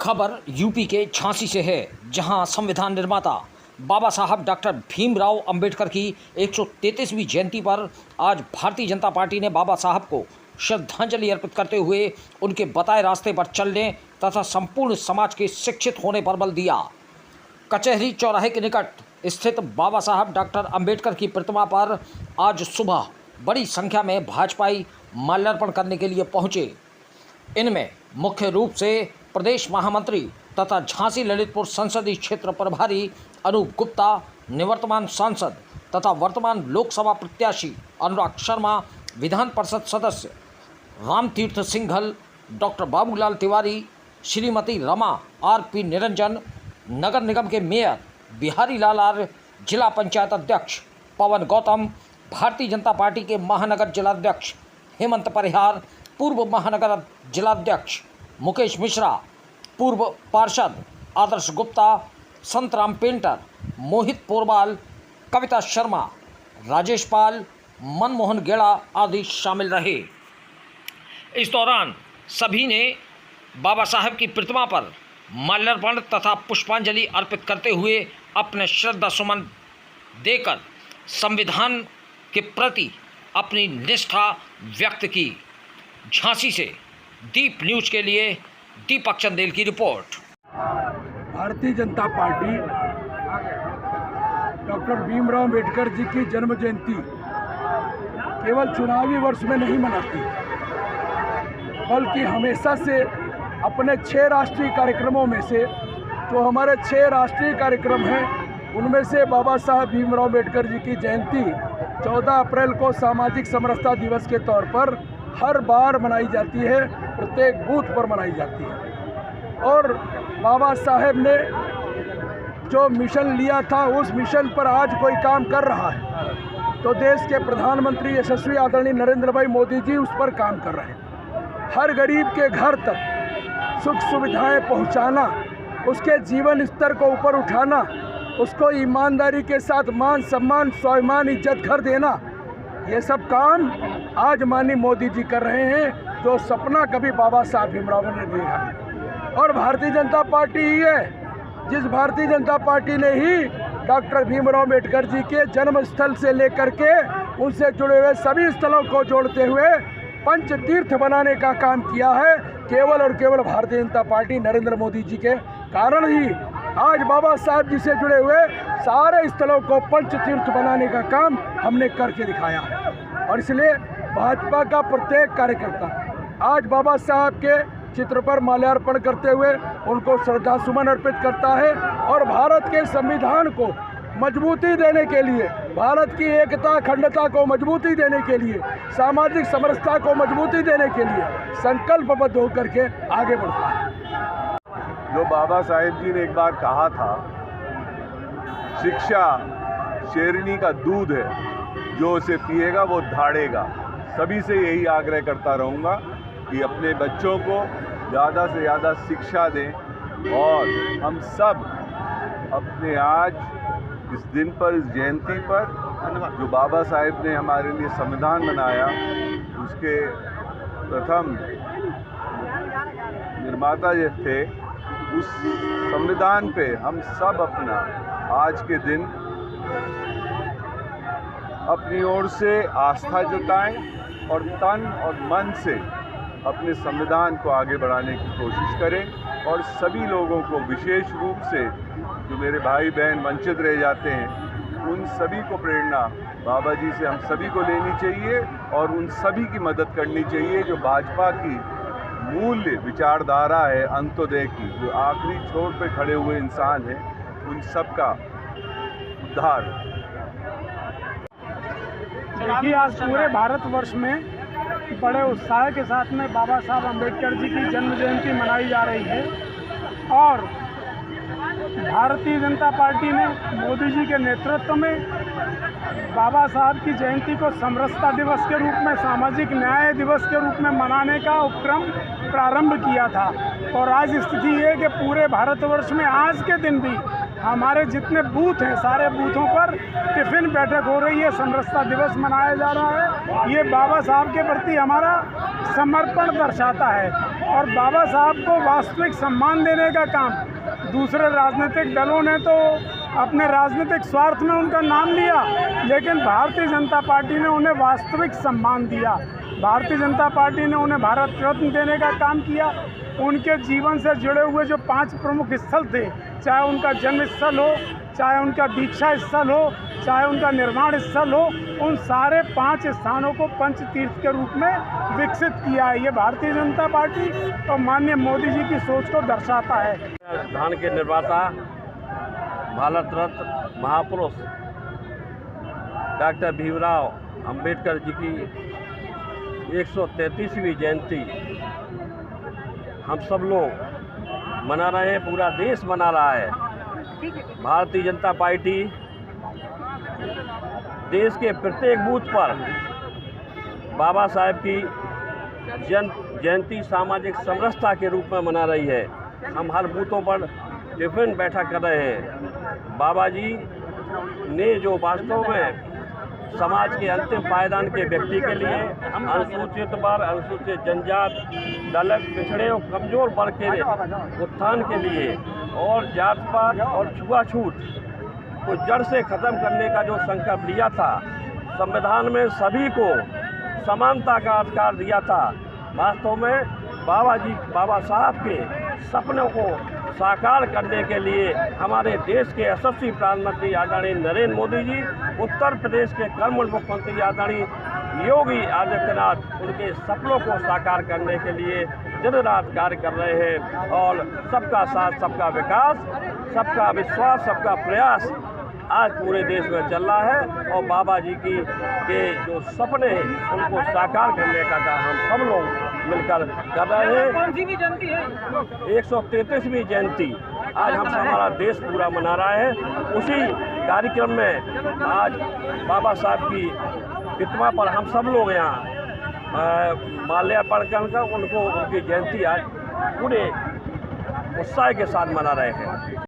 खबर यूपी के झांसी से है, जहां संविधान निर्माता बाबा साहब डॉक्टर भीमराव अंबेडकर की 133वीं जयंती पर आज भारतीय जनता पार्टी ने बाबा साहब को श्रद्धांजलि अर्पित करते हुए उनके बताए रास्ते पर चलने तथा संपूर्ण समाज के शिक्षित होने पर बल दिया। कचहरी चौराहे के निकट स्थित बाबा साहब डॉक्टर अंबेडकर की प्रतिमा पर आज सुबह बड़ी संख्या में भाजपाई माल्यार्पण करने के लिए पहुंचे। इनमें मुख्य रूप से प्रदेश महामंत्री तथा झांसी ललितपुर संसदीय क्षेत्र प्रभारी अनूप गुप्ता, निवर्तमान सांसद तथा वर्तमान लोकसभा प्रत्याशी अनुराग शर्मा, विधान परिषद सदस्य रामतीर्थ सिंघल, डॉक्टर बाबूलाल तिवारी, श्रीमती रमा आर.पी. निरंजन, नगर निगम के मेयर बिहारी लाल आर, जिला पंचायत अध्यक्ष पवन गौतम, भारतीय जनता पार्टी के महानगर जिलाध्यक्ष हेमंत परिहार, पूर्व महानगर जिलाध्यक्ष मुकेश मिश्रा, पूर्व पार्षद आदर्श गुप्ता, संतराम पेंटर, मोहित पोरबाल, कविता शर्मा, राजेश पाल, मनमोहन गेड़ा आदि शामिल रहे। इस दौरान सभी ने बाबा साहब की प्रतिमा पर माल्यार्पण तथा पुष्पांजलि अर्पित करते हुए अपने श्रद्धा सुमन देकर संविधान के प्रति अपनी निष्ठा व्यक्त की। झांसी से दीप न्यूज के लिए दीपक चंदेल की report. Bharatiya Janata party doctor Bhimrao Ambedkar ji की जन्म जयंती केवल चुनावी वर्ष में नहीं मनाती, बल्कि हमेशा से अपने 6 राष्ट्रीय कार्यक्रमों में से जो हमारे 6 राष्ट्रीय कार्यक्रम हैं, उनमें से बाबा साहब भीमराव अंबेडकर जी की जयंती 14 अप्रैल को सामाजिक समरसता दिवस के तौर पर हर बार मनाई जाती है, प्रत्येक बूथ पर मनाई जाती है। और बाबा साहेब ने जो मिशन लिया था, उस मिशन पर आज कोई काम कर रहा है तो देश के प्रधानमंत्री यशस्वी आदरणीय नरेंद्र भाई मोदी जी उस पर काम कर रहे हैं। हर गरीब के घर तक सुख सुविधाएं पहुंचाना, उसके जीवन स्तर को ऊपर उठाना, उसको ईमानदारी के साथ मान सम्मान स्वाभिमान इज्जत घर देना, ये सब काम आज माननीय मोदी जी कर रहे हैं, जो सपना कभी बाबा साहब भीमराव ने देखा। और भारतीय जनता पार्टी ही है जिस भारतीय जनता पार्टी ने ही डॉक्टर भीमराव अंबेडकर जी के जन्म स्थल से लेकर के उनसे जुड़े हुए सभी स्थलों को जोड़ते हुए पंच तीर्थ बनाने का काम किया है। केवल और केवल भारतीय जनता पार्टी नरेंद्र मोदी जी के कारण ही आज बाबा साहब जी से जुड़े हुए सारे स्थलों को पंच तीर्थ बनाने का काम हमने करके दिखाया है। और इसलिए भाजपा का प्रत्येक कार्यकर्ता आज बाबा साहब के चित्र पर माल्यार्पण करते हुए उनको श्रद्धा सुमन अर्पित करता है और भारत के संविधान को मजबूती देने के लिए, भारत की एकता अखंडता को मजबूती देने के लिए, सामाजिक समरसता को मजबूती देने के लिए संकल्पबद्ध होकर के आगे बढ़ता है। जो बाबा साहेब जी ने एक बार कहा था, शिक्षा शेरनी का दूध है, जो उसे पिएगा वो धाड़ेगा। सभी से यही आग्रह करता रहूँगा कि अपने बच्चों को ज़्यादा से ज़्यादा शिक्षा दें और हम सब अपने आज इस दिन पर, इस जयंती पर जो बाबा साहेब ने हमारे लिए संविधान बनाया, उसके प्रथम निर्माता जो थे, उस संविधान पे हम सब अपना आज के दिन अपनी ओर से आस्था जताएं और तन और मन से अपने संविधान को आगे बढ़ाने की कोशिश करें। और सभी लोगों को, विशेष रूप से जो मेरे भाई बहन वंचित रह जाते हैं, उन सभी को प्रेरणा बाबा जी से हम सभी को लेनी चाहिए और उन सभी की मदद करनी चाहिए जो भाजपा की मूल्य विचारधारा है अंत्योदय की, जो आखिरी छोर पे खड़े हुए इंसान हैं, उन सब का उद्धार। देखिए, आज पूरे भारतवर्ष में बड़े उत्साह के साथ में बाबा साहब अम्बेडकर जी की जन्म जयंती मनाई जा रही है और भारतीय जनता पार्टी ने मोदी जी के नेतृत्व में बाबा साहब की जयंती को समरसता दिवस के रूप में, सामाजिक न्याय दिवस के रूप में मनाने का उपक्रम प्रारंभ किया था। और आज स्थिति ये कि पूरे भारतवर्ष में आज के दिन भी हमारे जितने बूथ हैं, सारे बूथों पर टिफ़िन बैठक हो रही है, समरसता दिवस मनाया जा रहा है। ये बाबा साहब के प्रति हमारा समर्पण दर्शाता है। और बाबा साहब को वास्तविक सम्मान देने का काम दूसरे राजनीतिक दलों ने तो अपने राजनीतिक स्वार्थ में उनका नाम लिया, लेकिन भारतीय जनता पार्टी ने उन्हें वास्तविक सम्मान दिया। भारतीय जनता पार्टी ने उन्हें भारत रत्न देने का काम किया। उनके जीवन से जुड़े हुए जो 5 प्रमुख स्थल थे, चाहे उनका जन्म स्थल हो, चाहे उनका दीक्षा स्थल हो, चाहे उनका निर्माण स्थल हो, उन सारे 5 स्थानों को पंच तीर्थ के रूप में विकसित किया है। ये भारतीय जनता पार्टी और माननीय मोदी जी की सोच को दर्शाता है। संविधान के निर्माता भारत रत्न महापुरुष डॉक्टर भीमराव अंबेडकर जी की 133वीं जयंती हम सब लोग मना रहे हैं, पूरा देश मना रहा है। भारतीय जनता पार्टी देश के प्रत्येक बूथ पर बाबा साहेब की जयंती सामाजिक समरसता के रूप में मना रही है। हम हर बूथों पर टिफिन बैठक कर रहे हैं। बाबा जी ने जो वास्तव में समाज के अंतिम पायदान के व्यक्ति के लिए, अनुसूचित वर्ग, अनुसूचित जनजाति, दलित, पिछड़े और कमजोर वर्ग के उत्थान के लिए और जात पात और छुआछूत को जड़ से ख़त्म करने का जो संकल्प लिया था, संविधान में सभी को समानता का अधिकार दिया था। वास्तव में बाबा साहब के सपनों को साकार करने के लिए हमारे देश के यशस्वी प्रधानमंत्री आदरणीय नरेंद्र मोदी जी, उत्तर प्रदेश के कर्मठ मुख्यमंत्री आदरणीय योगी आदित्यनाथ उनके सपनों को साकार करने के लिए दिन रात कार्य कर रहे हैं। और सबका साथ, सबका विकास, सबका विश्वास, सबका प्रयास आज पूरे देश में चल रहा है। और बाबा जी के जो सपने हैं उनको साकार करने का काम हम सब लोग मिलकर कर रहे हैं। कौन सी भी जयंती है? 133वीं जयंती आज हम हमारा देश पूरा मना रहा है। उसी कार्यक्रम में आज बाबा साहब की प्रतिमा पर हम सब लोग यहाँ माल्यार्पण कर उनको उनकी जयंती आज पूरे उत्साह के साथ मना रहे हैं।